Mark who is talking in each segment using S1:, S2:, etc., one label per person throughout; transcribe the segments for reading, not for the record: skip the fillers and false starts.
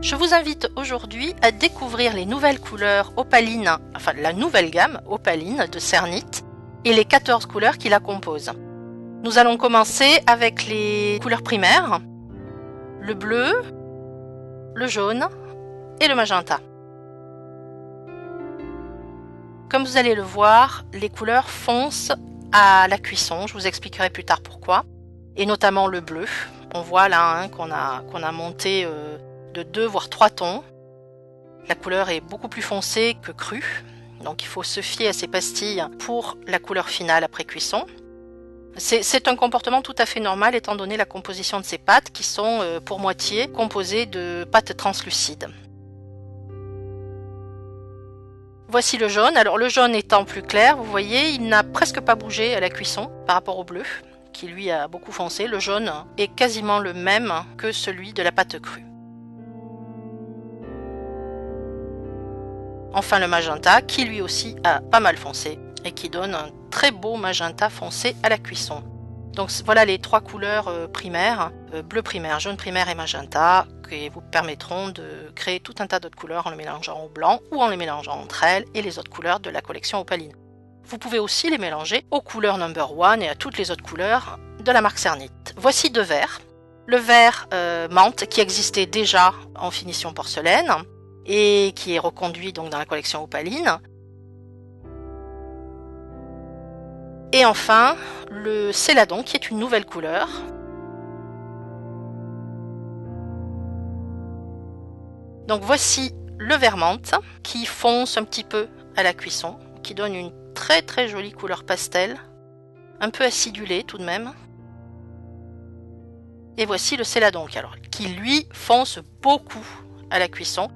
S1: Je vous invite aujourd'hui à découvrir les nouvelles couleurs opalines, enfin la nouvelle gamme opaline de Cernit et les 14 couleurs qui la composent. Nous allons commencer avec les couleurs primaires, le bleu, le jaune et le magenta. Comme vous allez le voir, les couleurs foncent à la cuisson, je vous expliquerai plus tard pourquoi, et notamment le bleu. On voit là qu'on a monté de 2 voire 3 tons. La couleur est beaucoup plus foncée que crue, donc il faut se fier à ces pastilles pour la couleur finale après cuisson. C'est un comportement tout à fait normal étant donné la composition de ces pâtes qui sont pour moitié composées de pâtes translucides. Voici le jaune. Alors le jaune étant plus clair, vous voyez, il n'a presque pas bougé à la cuisson par rapport au bleu, qui lui a beaucoup foncé. Le jaune est quasiment le même que celui de la pâte crue. Enfin le magenta, qui lui aussi a pas mal foncé et qui donne un très beau magenta foncé à la cuisson. Donc voilà les 3 couleurs primaires, bleu primaire, jaune primaire et magenta, qui vous permettront de créer tout un tas d'autres couleurs en le mélangeant au blanc ou en les mélangeant entre elles et les autres couleurs de la collection opaline. Vous pouvez aussi les mélanger aux couleurs number 1 et à toutes les autres couleurs de la marque Cernit. Voici 2 verres. Le verre menthe qui existait déjà en finition porcelaine et qui est reconduit donc dans la collection opaline. Et enfin, le céladon qui est une nouvelle couleur. Donc voici le vert menthe qui fonce un petit peu à la cuisson, qui donne une très très jolie couleur pastel, un peu acidulée tout de même. Et voici le céladon qui lui fonce beaucoup à la cuisson.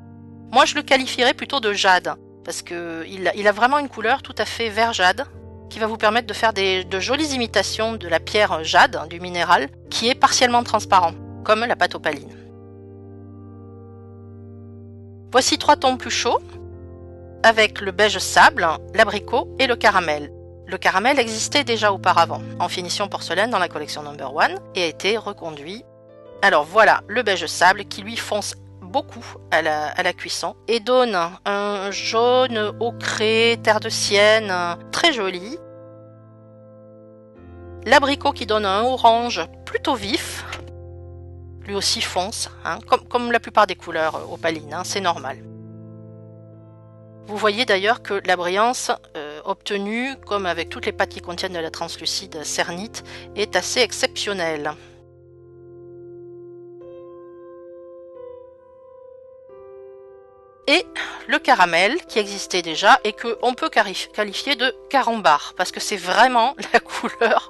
S1: Moi je le qualifierais plutôt de jade, parce qu'il a vraiment une couleur tout à fait vert jade, qui va vous permettre de faire de jolies imitations de la pierre jade, du minéral, qui est partiellement transparent, comme la pâte opaline. Voici 3 tons plus chauds, avec le beige sable, l'abricot et le caramel. Le caramel existait déjà auparavant, en finition porcelaine dans la collection number 1, et a été reconduit. Alors voilà, le beige sable qui lui fonce beaucoup à la cuisson et donne un jaune ocré, terre de sienne, très joli. L'abricot qui donne un orange plutôt vif, lui aussi fonce, comme la plupart des couleurs opalines, c'est normal. Vous voyez d'ailleurs que la brillance obtenue, comme avec toutes les pâtes qui contiennent de la translucide Cernit, est assez exceptionnelle. Et le caramel qui existait déjà et qu'on peut qualifier de carambar parce que c'est vraiment la couleur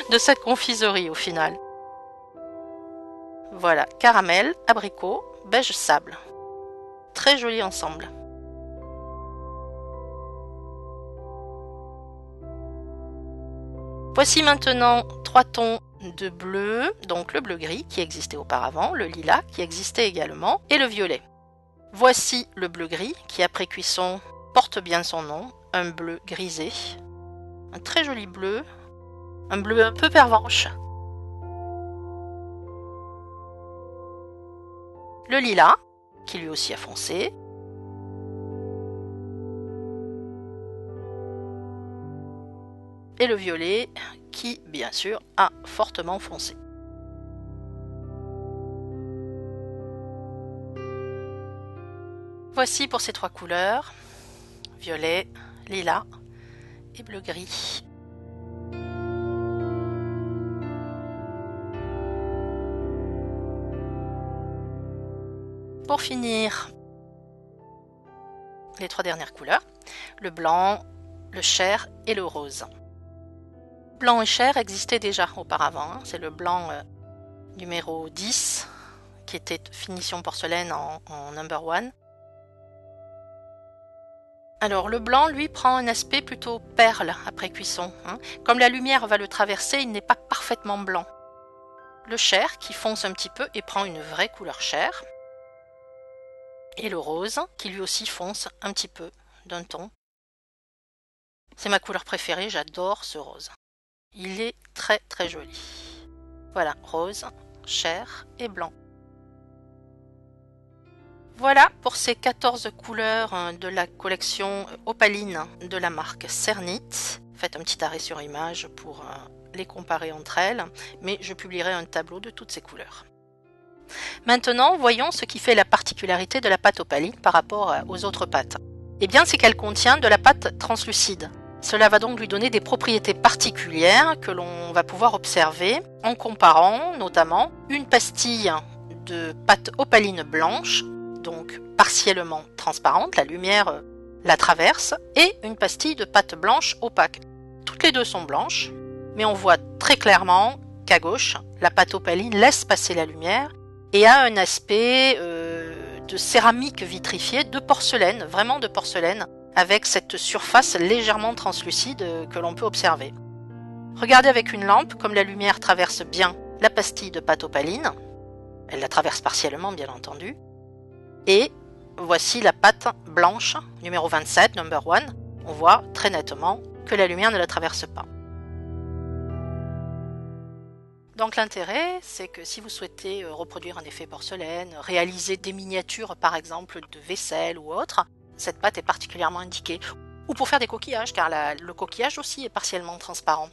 S1: de cette confiserie au final. Voilà, caramel, abricot, beige sable. Très joli ensemble. Voici maintenant 3 tons de bleu, donc le bleu gris qui existait auparavant, le lilas qui existait également et le violet. Voici le bleu gris qui après cuisson porte bien son nom, un bleu grisé, un très joli bleu, un bleu un peu pervenche. Le lilas qui lui aussi a foncé. Et le violet qui bien sûr a fortement foncé. Voici pour ces 3 couleurs, violet, lilas et bleu-gris. Pour finir, les 3 dernières couleurs, le blanc, le chair et le rose. Blanc et chair existaient déjà auparavant, c'est le blanc numéro 10 qui était finition porcelaine en number 1. Alors le blanc, lui, prend un aspect plutôt perle après cuisson. Comme la lumière va le traverser, il n'est pas parfaitement blanc. Le chair qui fonce un petit peu et prend une vraie couleur chair. Et le rose qui lui aussi fonce un petit peu d'un ton. C'est ma couleur préférée, j'adore ce rose. Il est très très joli. Voilà, rose, chair et blanc. Voilà pour ces 14 couleurs de la collection opaline de la marque Cernit. Faites un petit arrêt sur image pour les comparer entre elles, mais je publierai un tableau de toutes ces couleurs. Maintenant, voyons ce qui fait la particularité de la pâte opaline par rapport aux autres pâtes. Eh bien, c'est qu'elle contient de la pâte translucide. Cela va donc lui donner des propriétés particulières que l'on va pouvoir observer en comparant notamment une pastille de pâte opaline blanche, donc partiellement transparente, la lumière la traverse, et une pastille de pâte blanche opaque. Toutes les deux sont blanches, mais on voit très clairement qu'à gauche, la pâte opaline laisse passer la lumière et a un aspect de céramique vitrifiée, de porcelaine, vraiment de porcelaine, avec cette surface légèrement translucide que l'on peut observer. Regardez avec une lampe, comme la lumière traverse bien la pastille de pâte opaline, elle la traverse partiellement bien entendu, et voici la pâte blanche, numéro 27, number 1, on voit très nettement que la lumière ne la traverse pas. Donc l'intérêt, c'est que si vous souhaitez reproduire un effet porcelaine, réaliser des miniatures par exemple de vaisselle ou autre, cette pâte est particulièrement indiquée. Ou pour faire des coquillages, car le coquillage aussi est partiellement transparent.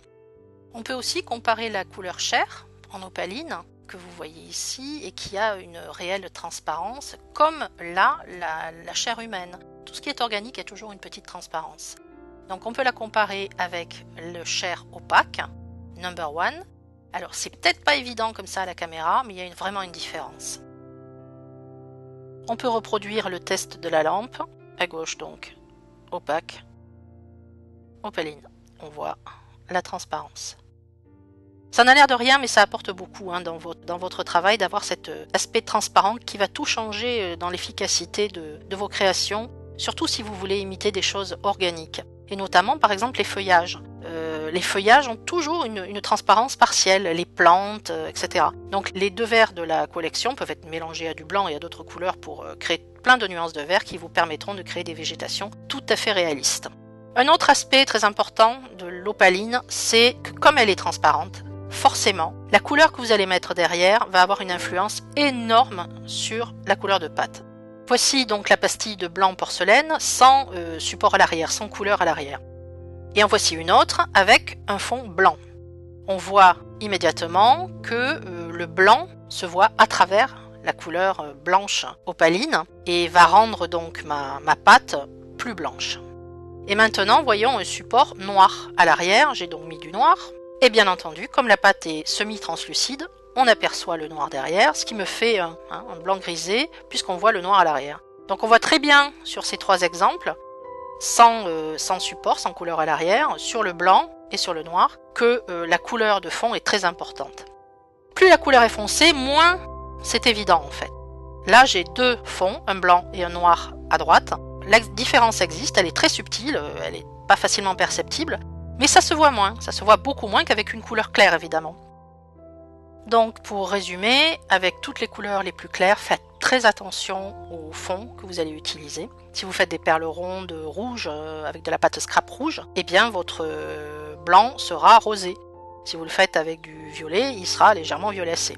S1: On peut aussi comparer la couleur chair en opaline, que vous voyez ici, et qui a une réelle transparence, comme là, la chair humaine. Tout ce qui est organique a toujours une petite transparence. Donc on peut la comparer avec le chair opaque, number 1. Alors c'est peut-être pas évident comme ça à la caméra, mais il y a vraiment une différence. On peut reproduire le test de la lampe, à gauche donc, opaque, opaline. On voit la transparence. Ça n'a l'air de rien, mais ça apporte beaucoup dans votre travail d'avoir cet aspect transparent qui va tout changer dans l'efficacité de vos créations, surtout si vous voulez imiter des choses organiques. Et notamment, par exemple, les feuillages. Les feuillages ont toujours une transparence partielle, les plantes, etc. Donc les deux verts de la collection peuvent être mélangés à du blanc et à d'autres couleurs pour créer plein de nuances de vert qui vous permettront de créer des végétations tout à fait réalistes. Un autre aspect très important de l'opaline, c'est que comme elle est transparente, forcément, la couleur que vous allez mettre derrière va avoir une influence énorme sur la couleur de pâte. Voici donc la pastille de blanc porcelaine sans support à l'arrière, sans couleur à l'arrière. Et en voici une autre avec un fond blanc. On voit immédiatement que le blanc se voit à travers la couleur blanche opaline et va rendre donc ma pâte plus blanche. Et maintenant, voyons un support noir à l'arrière. J'ai donc mis du noir. Et bien entendu, comme la pâte est semi-translucide, on aperçoit le noir derrière, ce qui me fait un blanc grisé puisqu'on voit le noir à l'arrière. Donc on voit très bien sur ces trois exemples, sans support, sans couleur à l'arrière, sur le blanc et sur le noir, que la couleur de fond est très importante. Plus la couleur est foncée, moins c'est évident en fait. Là j'ai deux fonds, un blanc et un noir à droite. La différence existe, elle est très subtile, elle n'est pas facilement perceptible, mais ça se voit beaucoup moins qu'avec une couleur claire évidemment. Donc pour résumer, avec toutes les couleurs les plus claires, faites très attention au fond que vous allez utiliser. Si vous faites des perles rondes rouges avec de la pâte scrap rouge, eh bien votre blanc sera rosé. Si vous le faites avec du violet, il sera légèrement violacé.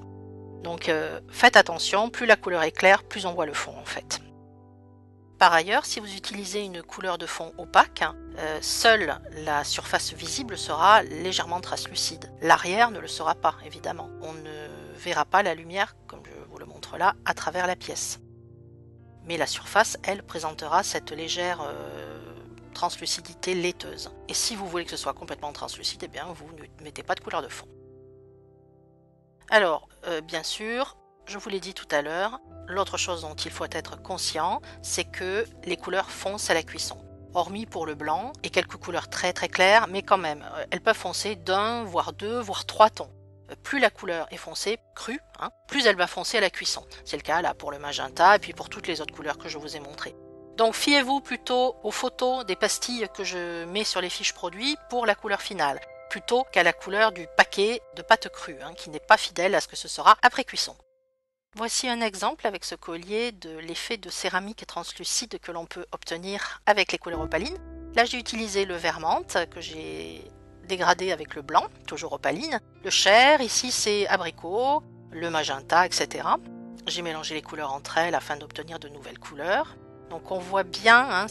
S1: Donc faites attention, plus la couleur est claire, plus on voit le fond en fait. Par ailleurs, si vous utilisez une couleur de fond opaque, seule la surface visible sera légèrement translucide. L'arrière ne le sera pas, évidemment. On ne verra pas la lumière, comme je vous le montre là, à travers la pièce. Mais la surface, elle, présentera cette légère translucidité laiteuse. Et si vous voulez que ce soit complètement translucide, eh bien, vous ne mettez pas de couleur de fond. Alors, bien sûr, je vous l'ai dit tout à l'heure, l'autre chose dont il faut être conscient, c'est que les couleurs foncent à la cuisson. Hormis pour le blanc et quelques couleurs très très claires, mais quand même, elles peuvent foncer d'un, voire deux, voire trois tons. Plus la couleur est foncée, crue, plus elle va foncer à la cuisson. C'est le cas là pour le magenta et puis pour toutes les autres couleurs que je vous ai montrées. Donc fiez-vous plutôt aux photos des pastilles que je mets sur les fiches produits pour la couleur finale, plutôt qu'à la couleur du paquet de pâte crue, qui n'est pas fidèle à ce que ce sera après cuisson. Voici un exemple avec ce collier de l'effet de céramique translucide que l'on peut obtenir avec les couleurs opalines. Là j'ai utilisé le vert menthe que j'ai dégradé avec le blanc, toujours opaline. Le chair, ici c'est abricot, le magenta, etc. J'ai mélangé les couleurs entre elles afin d'obtenir de nouvelles couleurs. Donc on voit bien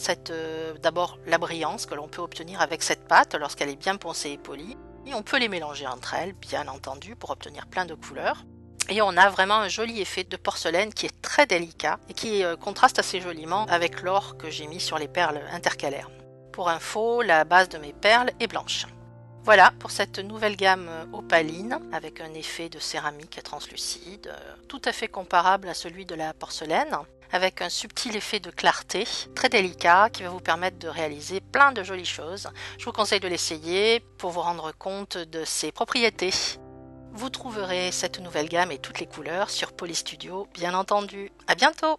S1: d'abord la brillance que l'on peut obtenir avec cette pâte lorsqu'elle est bien poncée et polie. Et on peut les mélanger entre elles, bien entendu, pour obtenir plein de couleurs. Et on a vraiment un joli effet de porcelaine qui est très délicat et qui contraste assez joliment avec l'or que j'ai mis sur les perles intercalaires. Pour info, la base de mes perles est blanche. Voilà pour cette nouvelle gamme opaline avec un effet de céramique translucide, tout à fait comparable à celui de la porcelaine, avec un subtil effet de clarté très délicat qui va vous permettre de réaliser plein de jolies choses. Je vous conseille de l'essayer pour vous rendre compte de ses propriétés. Vous trouverez cette nouvelle gamme et toutes les couleurs sur Polystudio, bien entendu. À bientôt!